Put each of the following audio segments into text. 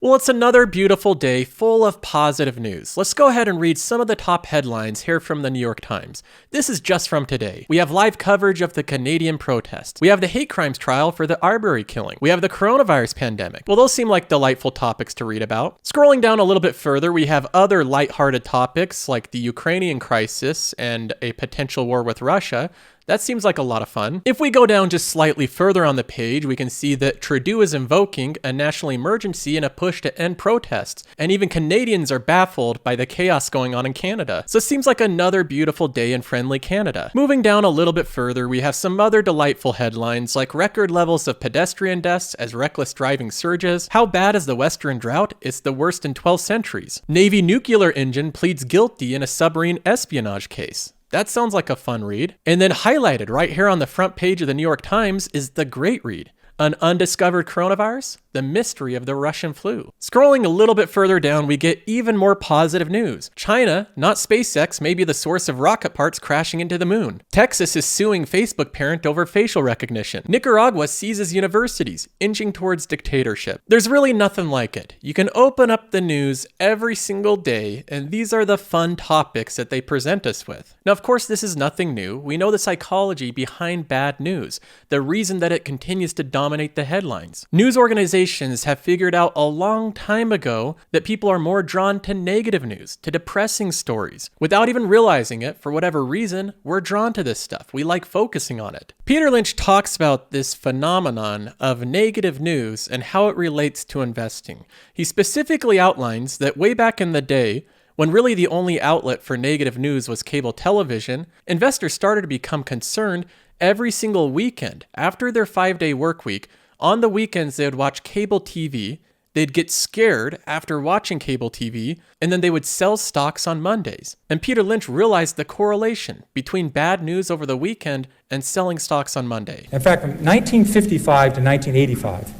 Well, it's another beautiful day full of positive news. Let's go ahead and read some of the top headlines here from the New York Times. This is just from today. We have live coverage of the Canadian protests. We have the hate crimes trial for the Arbery killing. We have the coronavirus pandemic. Well, those seem like delightful topics to read about. Scrolling down a little bit further, we have other lighthearted topics like the Ukrainian crisis and a potential war with Russia. That seems like a lot of fun. If we go down just slightly further on the page, we can see that Trudeau is invoking a national emergency in a push to end protests, and even Canadians are baffled by the chaos going on in Canada. So it seems like another beautiful day in friendly Canada. Moving down a little bit further, we have some other delightful headlines like record levels of pedestrian deaths as reckless driving surges. How bad is the Western drought? It's the worst in 12 centuries. Navy nuclear engine pleads guilty in a submarine espionage case. That sounds like a fun read. And then highlighted right here on the front page of the New York Times is the great read. An undiscovered coronavirus? The mystery of the Russian flu. Scrolling a little bit further down, we get even more positive news. China, not SpaceX, may be the source of rocket parts crashing into the moon. Texas is suing Facebook parent over facial recognition. Nicaragua seizes universities, inching towards dictatorship. There's really nothing like it. You can open up the news every single day, and these are the fun topics that they present us with. Now, of course, this is nothing new. We know the psychology behind bad news, the reason that it continues to dominate the headlines. News organizations have figured out a long time ago that people are more drawn to negative news, to depressing stories. Without even realizing it, for whatever reason, we're drawn to this stuff. We like focusing on it. Peter Lynch talks about this phenomenon of negative news and how it relates to investing. He specifically outlines that way back in the day, when really the only outlet for negative news was cable television, investors started to become concerned every single weekend after their 5-day work week. On the weekends, they would watch cable TV, they'd get scared after watching cable TV, and then they would sell stocks on Mondays. And Peter Lynch realized the correlation between bad news over the weekend and selling stocks on Monday. In fact, from 1955 to 1985,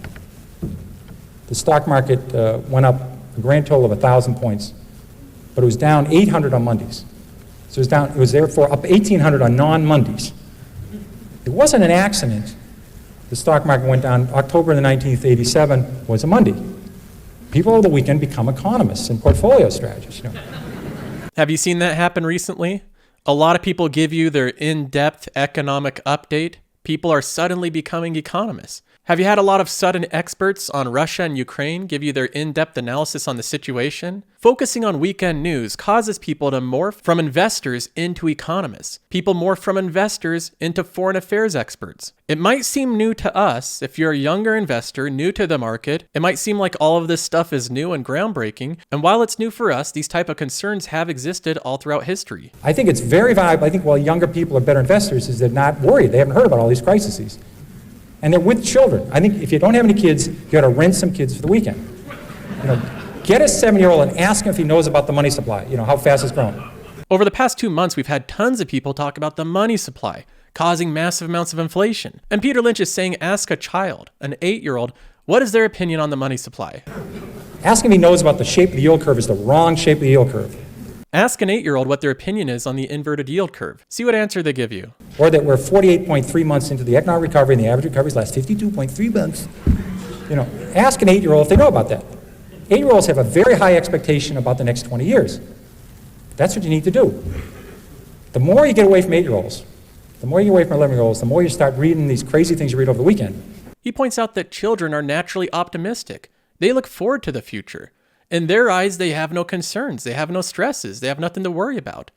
the stock market went up a grand total of 1,000 points, but it was down 800 on Mondays. So it was therefore up 1,800 on non-Mondays. It wasn't an accident. The stock market went down. October the 19th, 87 was a Monday. People over the weekend become economists and portfolio strategists. Have you seen that happen recently? A lot of people give you their in-depth economic update. People are suddenly becoming economists. Have you had a lot of sudden experts on Russia and Ukraine give you their in-depth analysis on the situation? Focusing on weekend news causes people to morph from investors into economists. People morph from investors into foreign affairs experts. It might seem new to us. If you're a younger investor, new to the market, it might seem like all of this stuff is new and groundbreaking. And while it's new for us, these type of concerns have existed all throughout history. I think it's very valuable. I think while younger people are better investors is they're not worried. They haven't heard about all these crises. And they're with children. I think if you don't have any kids, you got to rent some kids for the weekend. Get a 7-year-old and ask him if he knows about the money supply, how fast it's growing. Over the past 2 months, we've had tons of people talk about the money supply, causing massive amounts of inflation. And Peter Lynch is saying, ask a child, an 8-year-old, what is their opinion on the money supply? Ask him if he knows about the shape of the yield curve is the wrong shape of the yield curve. Ask an 8-year-old what their opinion is on the inverted yield curve. See what answer they give you. Or that we're 48.3 months into the economic recovery and the average recovery lasts 52.3 months. Ask an 8-year-old if they know about that. 8-year-olds have a very high expectation about the next 20 years. That's what you need to do. The more you get away from 8-year-olds, the more you get away from 11-year-olds, the more you start reading these crazy things you read over the weekend. He points out that children are naturally optimistic. They look forward to the future. In their eyes, they have no concerns, they have no stresses, they have nothing to worry about.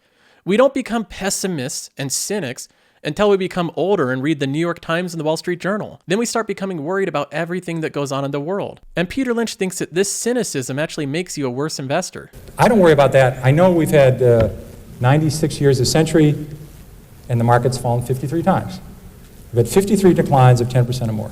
We don't become pessimists and cynics until we become older and read the New York Times and the Wall Street Journal. Then we start becoming worried about everything that goes on in the world. And Peter Lynch thinks that this cynicism actually makes you a worse investor. I don't worry about that. I know we've had 96 years of century, and the market's fallen 53 times. We've had 53 declines of 10% or more.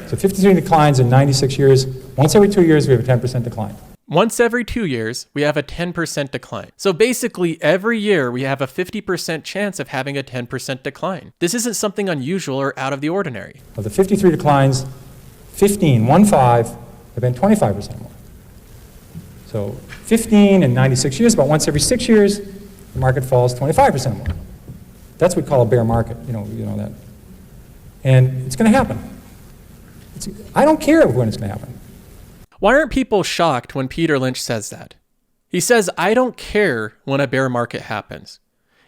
So 53 declines in 96 years. Once every 2 years, we have a 10% decline. Once every 2 years, we have a 10% decline. So basically, every year, we have a 50% chance of having a 10% decline. This isn't something unusual or out of the ordinary. Of the 53 declines, 15 have been 25% more. So 15 in 96 years, about once every 6 years, the market falls 25% more. That's what we call a bear market, you know that. And it's going to happen. I don't care when it's going to happen. Why aren't people shocked when Peter Lynch says that? He says, I don't care when a bear market happens.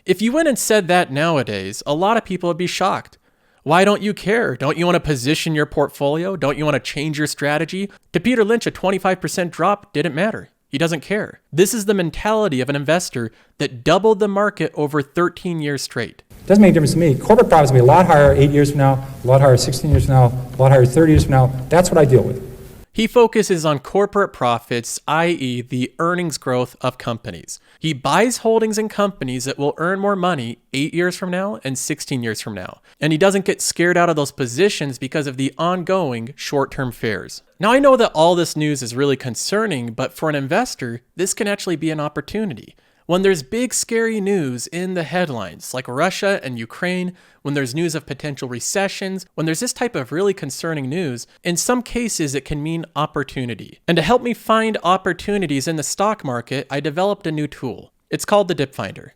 If you went and said that nowadays, a lot of people would be shocked. Why don't you care? Don't you want to position your portfolio? Don't you want to change your strategy? To Peter Lynch, a 25% drop didn't matter. He doesn't care. This is the mentality of an investor that doubled the market over 13 years straight. Doesn't make a difference to me. Corporate profits will be a lot higher 8 years from now, a lot higher 16 years from now, a lot higher 30 years from now. That's what I deal with. He focuses on corporate profits, i.e. the earnings growth of companies. He buys holdings in companies that will earn more money 8 years from now and 16 years from now. And he doesn't get scared out of those positions because of the ongoing short-term fears. Now, I know that all this news is really concerning, but for an investor, this can actually be an opportunity. When there's big scary news in the headlines, like Russia and Ukraine, when there's news of potential recessions, when there's this type of really concerning news, in some cases it can mean opportunity. And to help me find opportunities in the stock market, I developed a new tool. It's called the Dip Finder.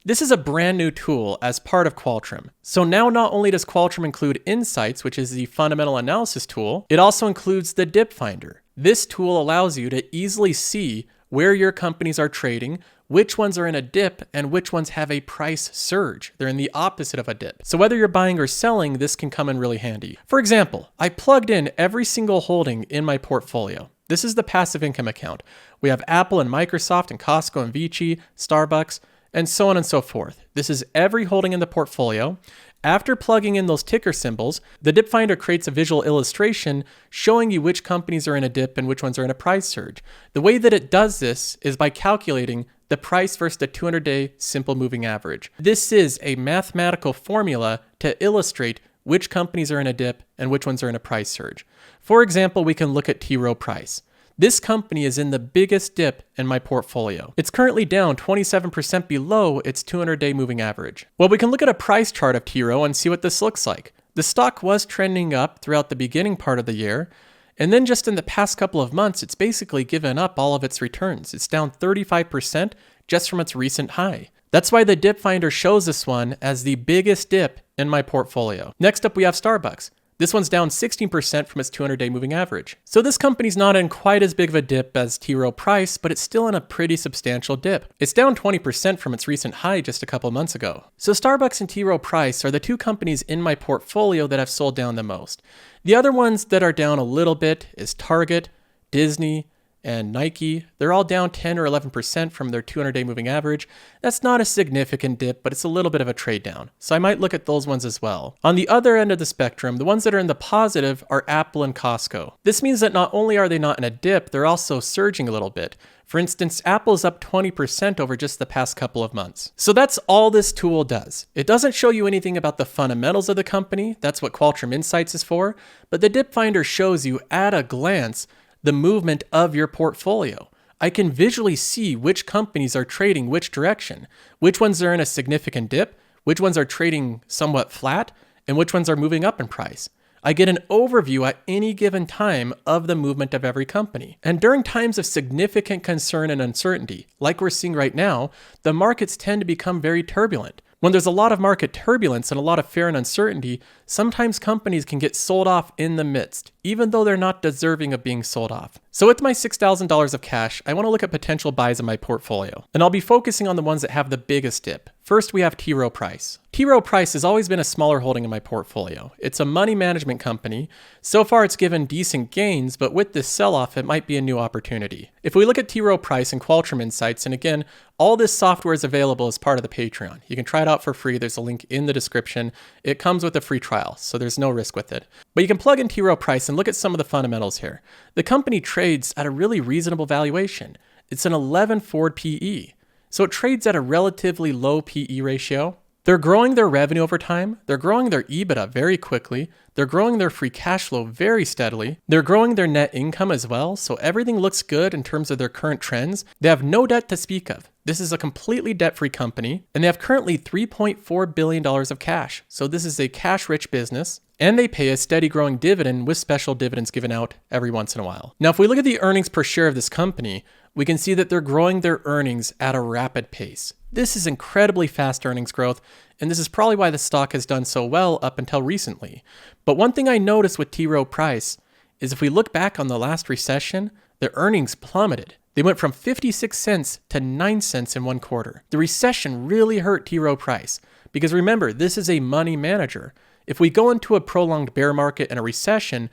This is a brand new tool as part of Qualtrim. So now not only does Qualtrim include Insights, which is the fundamental analysis tool, it also includes the Dip Finder. This tool allows you to easily see where your companies are trading, which ones are in a dip, and which ones have a price surge. They're in the opposite of a dip. So whether you're buying or selling, this can come in really handy. For example, I plugged in every single holding in my portfolio. This is the passive income account. We have Apple and Microsoft and Costco and Vici, Starbucks, and so on and so forth. This is every holding in the portfolio. After plugging in those ticker symbols, the Dip Finder creates a visual illustration showing you which companies are in a dip and which ones are in a price surge. The way that it does this is by calculating the price versus the 200-day simple moving average. This is a mathematical formula to illustrate which companies are in a dip and which ones are in a price surge. For example, we can look at T. Rowe Price. This company is in the biggest dip in my portfolio. It's currently down 27% below its 200-day moving average. Well, we can look at a price chart of T. Rowe and see what this looks like. The stock was trending up throughout the beginning part of the year, and then just in the past couple of months, it's basically given up all of its returns. It's down 35% just from its recent high. That's why the Dip Finder shows this one as the biggest dip in my portfolio. Next up, we have Starbucks. This one's down 16% from its 200-day moving average. So this company's not in quite as big of a dip as T. Rowe Price, but it's still in a pretty substantial dip. It's down 20% from its recent high just a couple months ago. So Starbucks and T. Rowe Price are the two companies in my portfolio that have sold down the most. The other ones that are down a little bit is Target, Disney, and Nike. They're all down 10 or 11% from their 200-day moving average. That's not a significant dip, but it's a little bit of a trade down. So I might look at those ones as well. On the other end of the spectrum, the ones that are in the positive are Apple and Costco. This means that not only are they not in a dip, they're also surging a little bit. For instance, Apple is up 20% over just the past couple of months. So that's all this tool does. It doesn't show you anything about the fundamentals of the company. That's what Qualtrim Insights is for. But the Dip Finder shows you at a glance the movement of your portfolio. I can visually see which companies are trading which direction, which ones are in a significant dip, which ones are trading somewhat flat, and which ones are moving up in price. I get an overview at any given time of the movement of every company. And during times of significant concern and uncertainty, like we're seeing right now, the markets tend to become very turbulent. When there's a lot of market turbulence and a lot of fear and uncertainty, sometimes companies can get sold off in the midst, even though they're not deserving of being sold off. So with my $6,000 of cash, I want to look at potential buys in my portfolio. And I'll be focusing on the ones that have the biggest dip. First, we have T. Rowe Price. T. Rowe Price has always been a smaller holding in my portfolio. It's a money management company. So far, it's given decent gains, but with this sell-off, it might be a new opportunity. If we look at T. Rowe Price and Qualtrim Insights, and again, all this software is available as part of the Patreon. You can try it out for free. There's a link in the description. It comes with a free trial, so there's no risk with it. But you can plug in T. Rowe Price and look at some of the fundamentals here. The company trades at a really reasonable valuation. It's an 11 forward PE. So it trades at a relatively low PE ratio. They're growing their revenue over time. They're growing their EBITDA very quickly. They're growing their free cash flow very steadily. They're growing their net income as well. So everything looks good in terms of their current trends. They have no debt to speak of. This is a completely debt-free company, and they have currently $3.4 billion of cash. So this is a cash-rich business, and they pay a steady growing dividend with special dividends given out every once in a while. Now, if we look at the earnings per share of this company, we can see that they're growing their earnings at a rapid pace. This is incredibly fast earnings growth, and this is probably why the stock has done so well up until recently. But one thing I noticed with T. Rowe Price is if we look back on the last recession, the earnings plummeted. They went from 56 cents to 9 cents in one quarter. The recession really hurt T. Rowe Price because remember, this is a money manager. If we go into a prolonged bear market and a recession,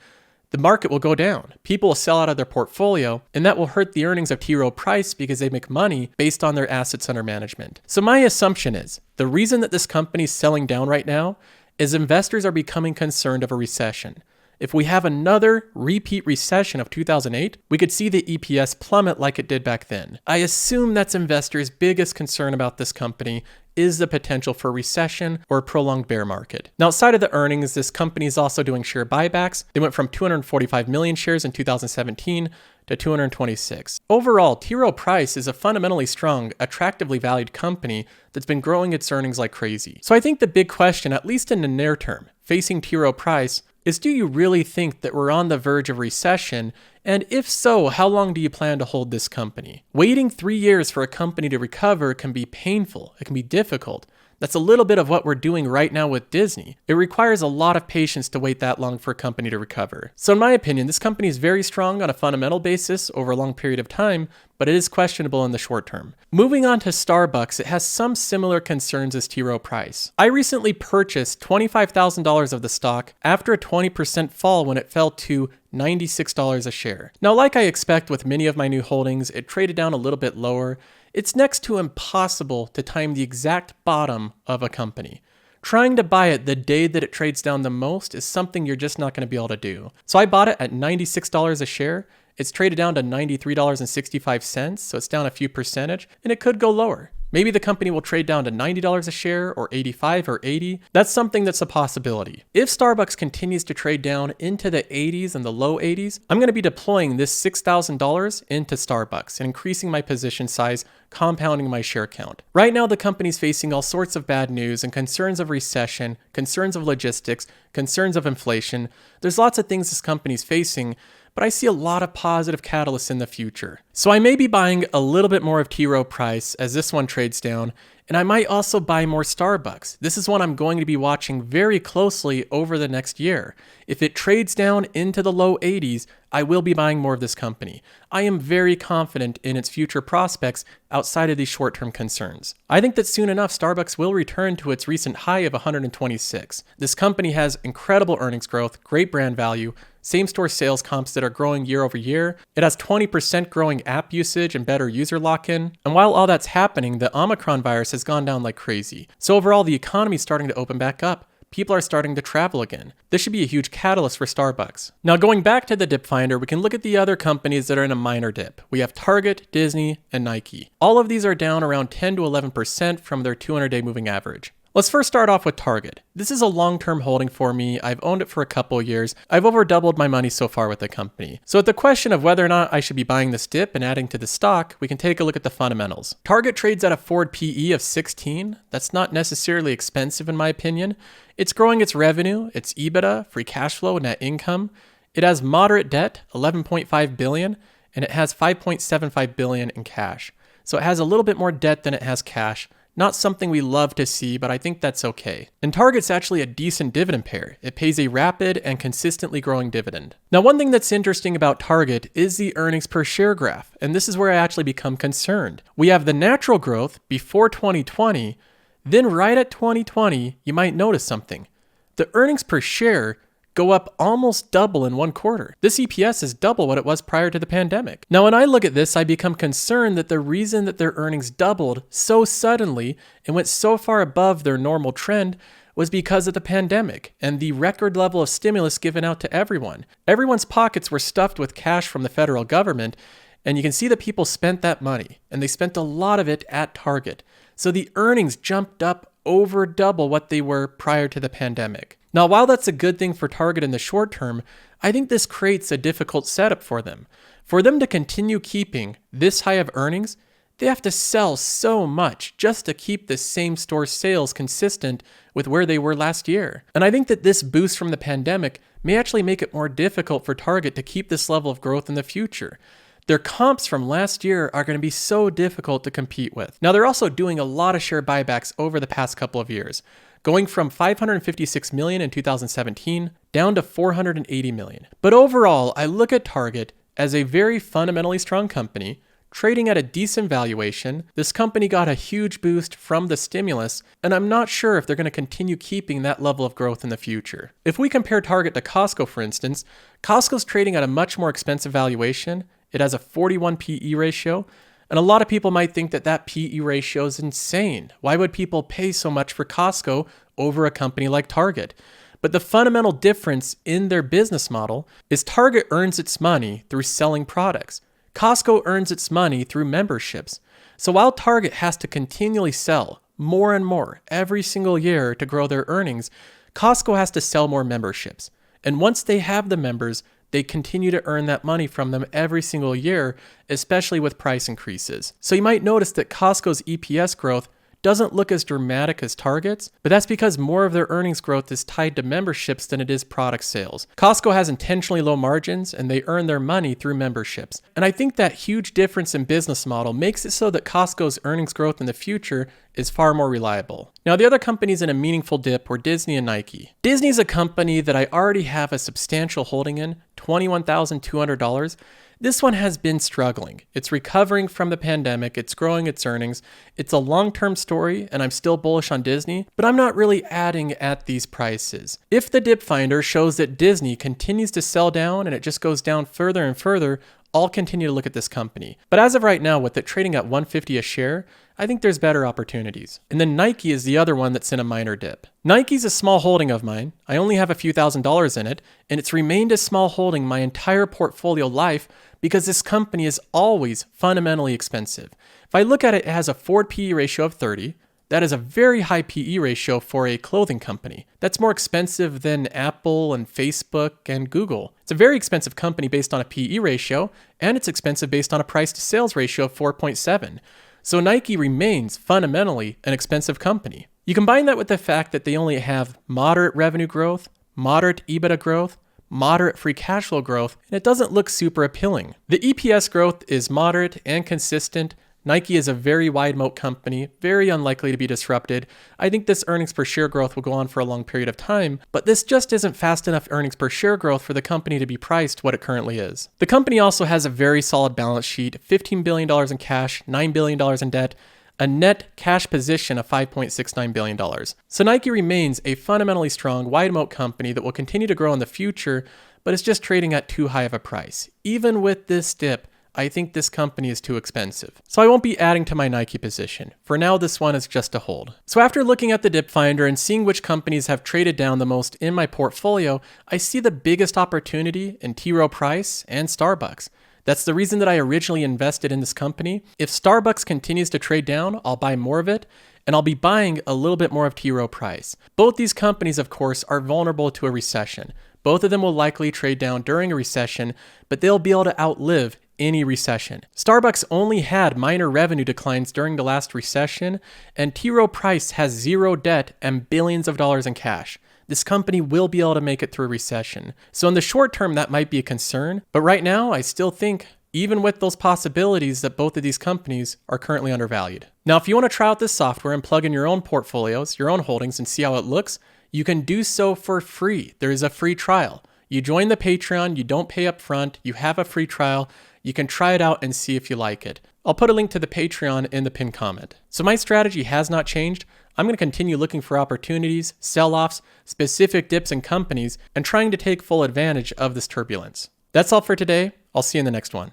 the market will go down. People will sell out of their portfolio, and that will hurt the earnings of T. Rowe Price because they make money based on their assets under management. So my assumption is the reason that this company is selling down right now is investors are becoming concerned of a recession. If we have another repeat recession of 2008, we could see the EPS plummet like it did back then. I assume that's investors' biggest concern about this company is the potential for recession or a prolonged bear market. Now, outside of the earnings, this company is also doing share buybacks. They went from 245 million shares in 2017 to 226. Overall, T. Rowe Price is a fundamentally strong, attractively valued company that's been growing its earnings like crazy. So I think the big question, at least in the near term, facing T. Rowe Price is, do you really think that we're on the verge of recession? And if so, how long do you plan to hold this company? Waiting 3 years for a company to recover can be painful. It can be difficult. That's a little bit of what we're doing right now with Disney. It requires a lot of patience to wait that long for a company to recover. So in my opinion, this company is very strong on a fundamental basis over a long period of time, but it is questionable in the short term. Moving on to Starbucks, it has some similar concerns as T. Rowe Price. I recently purchased $25,000 of the stock after a 20% fall when it fell to $96 a share. Now, like I expect with many of my new holdings, it traded down a little bit lower. It's next to impossible to time the exact bottom of a company. Trying to buy it the day that it trades down the most is something you're just not going to be able to do. So I bought it at $96 a share. It's traded down to $93.65, so it's down a few percentage, and it could go lower. Maybe the company will trade down to $90 a share or $85 or $80. That's something that's a possibility. If Starbucks continues to trade down into the 80s and the low 80s, I'm going to be deploying this $6,000 into Starbucks and increasing my position size, compounding my share count. Right now, the company's facing all sorts of bad news and concerns of recession, concerns of logistics, concerns of inflation. There's lots of things this company's facing, but I see a lot of positive catalysts in the future. So I may be buying a little bit more of T. Rowe Price as this one trades down, and I might also buy more Starbucks. This is one I'm going to be watching very closely over the next year. If it trades down into the low 80s, I will be buying more of this company. I am very confident in its future prospects outside of these short-term concerns. I think that soon enough, Starbucks will return to its recent high of 126. This company has incredible earnings growth, great brand value, same-store sales comps that are growing year over year. It has 20% growing app usage and better user lock-in. And while all that's happening, the Omicron virus has gone down like crazy. So overall, the economy is starting to open back up. People are starting to travel again. This should be a huge catalyst for Starbucks. Now, going back to the dip finder, we can look at the other companies that are in a minor dip. We have Target, Disney, and Nike. All of these are down around 10 to 11% from their 200-day moving average. Let's first start off with Target. This is a long-term holding for me. I've owned it for a couple of years. I've over doubled my money so far with the company. So at the question of whether or not I should be buying this dip and adding to the stock, we can take a look at the fundamentals. Target trades at a forward PE of 16. That's not necessarily expensive in my opinion. It's growing its revenue, its EBITDA, free cash flow, net income. It has moderate debt, $11.5 billion, and it has $5.75 billion in cash. So it has a little bit more debt than it has cash. Not something we love to see, but I think that's okay. And Target's actually a decent dividend payer. It pays a rapid and consistently growing dividend. Now, one thing that's interesting about Target is the earnings per share graph, and this is where I actually become concerned. We have the natural growth before 2020, then right at 2020, you might notice something. The earnings per share go up almost double in one quarter. This EPS is double what it was prior to the pandemic. Now, when I look at this, I become concerned that the reason that their earnings doubled so suddenly and went so far above their normal trend was because of the pandemic and the record level of stimulus given out to everyone. Everyone's pockets were stuffed with cash from the federal government, and you can see that people spent that money, and they spent a lot of it at Target. So the earnings jumped up over double what they were prior to the pandemic. Now, while that's a good thing for Target in the short term, I think this creates a difficult setup for them. For them to continue keeping this high of earnings, they have to sell so much just to keep the same store sales consistent with where they were last year. And I think that this boost from the pandemic may actually make it more difficult for Target to keep this level of growth in the future. Their comps from last year are going to be so difficult to compete with. Now, they're also doing a lot of share buybacks over the past couple of years. going from 556 million in 2017 down to 480 million. But overall, I look at Target as a very fundamentally strong company, trading at a decent valuation. This company got a huge boost from the stimulus, and I'm not sure if they're going to continue keeping that level of growth in the future. If we compare Target to Costco, for instance, Costco's trading at a much more expensive valuation. It has a 41 PE ratio, and a lot of people might think that that PE ratio is insane. Why would people pay so much for Costco over a company like Target? But the fundamental difference in their business model is Target earns its money through selling products. Costco earns its money through memberships. So while Target has to continually sell more and more every single year to grow their earnings, Costco has to sell more memberships. And once they have the members, they continue to earn that money from them every single year, especially with price increases. So you might notice that Costco's EPS growth doesn't look as dramatic as Target's, but that's because more of their earnings growth is tied to memberships than it is product sales. Costco has intentionally low margins, and they earn their money through memberships. And I think that huge difference in business model makes it so that Costco's earnings growth in the future is far more reliable. Now, the other companies in a meaningful dip were Disney and Nike. Disney is a company that I already have a substantial holding in, $21,200. This one has been struggling. It's recovering from the pandemic, it's growing its earnings. It's a long-term story, and I'm still bullish on Disney, but I'm not really adding at these prices. If the dip finder shows that Disney continues to sell down and it just goes down further and further, I'll continue to look at this company. But as of right now, with it trading at $150 a share, I think there's better opportunities. And then Nike is the other one that's in a minor dip. Nike's a small holding of mine. I only have a few $1,000s in it, and it's remained a small holding my entire portfolio life because this company is always fundamentally expensive. If I look at it, it has a forward PE ratio of 30. That is a very high PE ratio for a clothing company. That's more expensive than Apple and Facebook and Google. It's a very expensive company based on a PE ratio, and it's expensive based on a price to sales ratio of 4.7. So Nike remains fundamentally an expensive company. You combine that with the fact that they only have moderate revenue growth, moderate EBITDA growth, moderate free cash flow growth, and it doesn't look super appealing. The EPS growth is moderate and consistent. Nike is a very wide moat company, very unlikely to be disrupted. I think this earnings per share growth will go on for a long period of time, but this just isn't fast enough earnings per share growth for the company to be priced what it currently is. The company also has a very solid balance sheet, $15 billion in cash, $9 billion in debt, a net cash position of $5.69 billion. So Nike remains a fundamentally strong, wide moat company that will continue to grow in the future, but it's just trading at too high of a price. Even with this dip, I think this company is too expensive. So I won't be adding to my Nike position. For now, this one is just a hold. So after looking at the dip finder and seeing which companies have traded down the most in my portfolio, I see the biggest opportunity in T. Rowe Price and Starbucks. That's the reason that I originally invested in this company. If Starbucks continues to trade down, I'll buy more of it, and I'll be buying a little bit more of T. Rowe Price. Both these companies, of course, are vulnerable to a recession. Both of them will likely trade down during a recession, but they'll be able to outlive any recession. Starbucks only had minor revenue declines during the last recession, and T. Rowe Price has zero debt and billions of dollars in cash. This company will be able to make it through a recession. So in the short term, that might be a concern, but right now, I still think, even with those possibilities, that both of these companies are currently undervalued. Now, if you want to try out this software and plug in your own portfolios, your own holdings, and see how it looks, you can do so for free. There is a free trial. You join the Patreon, you don't pay up front, you have a free trial, you can try it out and see if you like it. I'll put a link to the Patreon in the pinned comment. So my strategy has not changed. I'm going to continue looking for opportunities, sell-offs, specific dips in companies, and trying to take full advantage of this turbulence. That's all for today. I'll see you in the next one.